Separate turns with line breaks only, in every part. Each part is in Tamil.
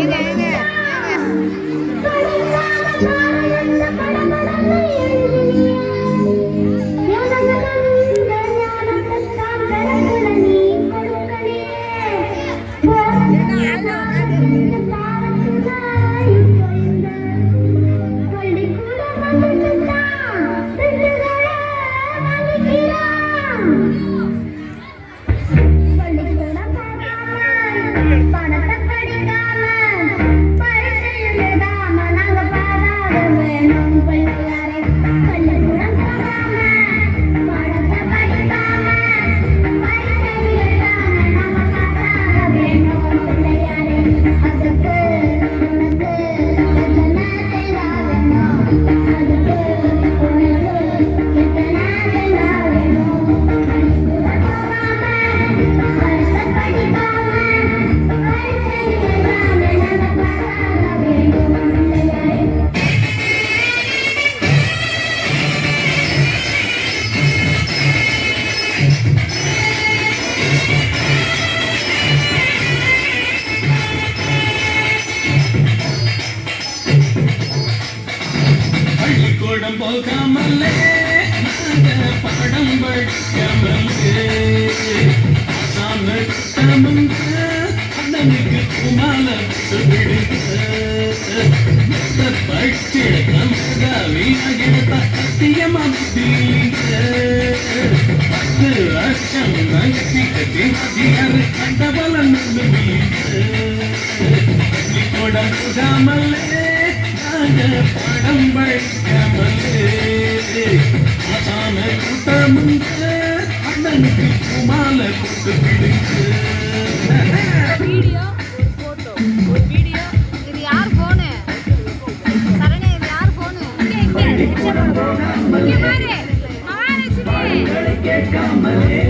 ஏங்க ஏங்க
பள்ளிக்கூடம் போகாமலே பாடம் படிக்காமலே அண்ணனுக்கு குமால பட்டு சத்தியமா 10 லட்சம் கண்டபலம் பள்ளிக்கூடம் போகாமலே படம் படிக்காமலே கூட்டமுங்க அண்ணனுக்கு குமால கூட்டு பிடிச்சு
வீடியோ ஒரு போட்டோ ஒரு வீடியோ. இது யார் போனு? சரணே, இது யார் போனு? இங்க பாரு மகாலட்சுமி.
கேட்காமலே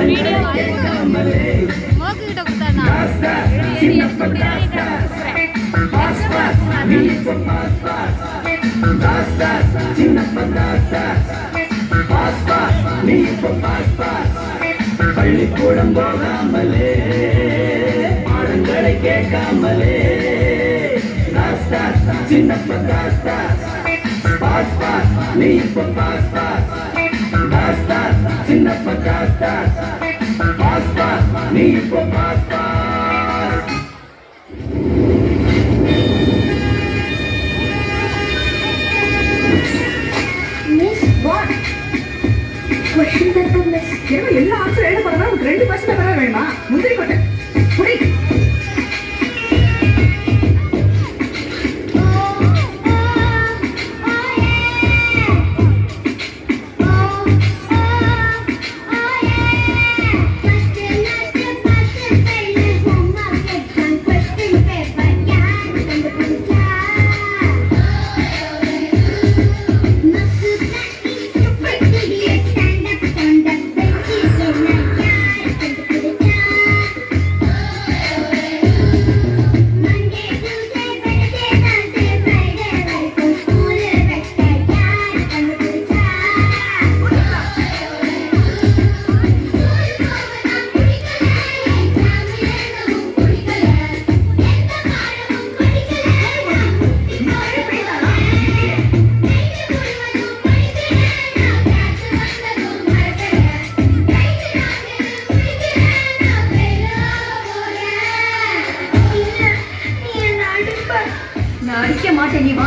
வீடியோ மோக்கு கிட்ட கொடுத்தானா
பள்ளிக்கூடம் போகாமலே பாடங்களை கேட்காமலே சின்னப்ப தாஸ்தா பாஸ் பாஸ் நீ இப்ப பாஸ் பாஸ் தாஸ்தா சின்னப்ப தாஸ்தா பாஸ் பாஸ் நீ இப்ப பாஸ் பாஸ்.
எல்லா ஆன்சர் எழுத போறதா உங்களுக்கு 2% தர வேணுமா? முந்திரி கொட்டை புடி. நான் அடிக்க மாட்டேன், நீ வா.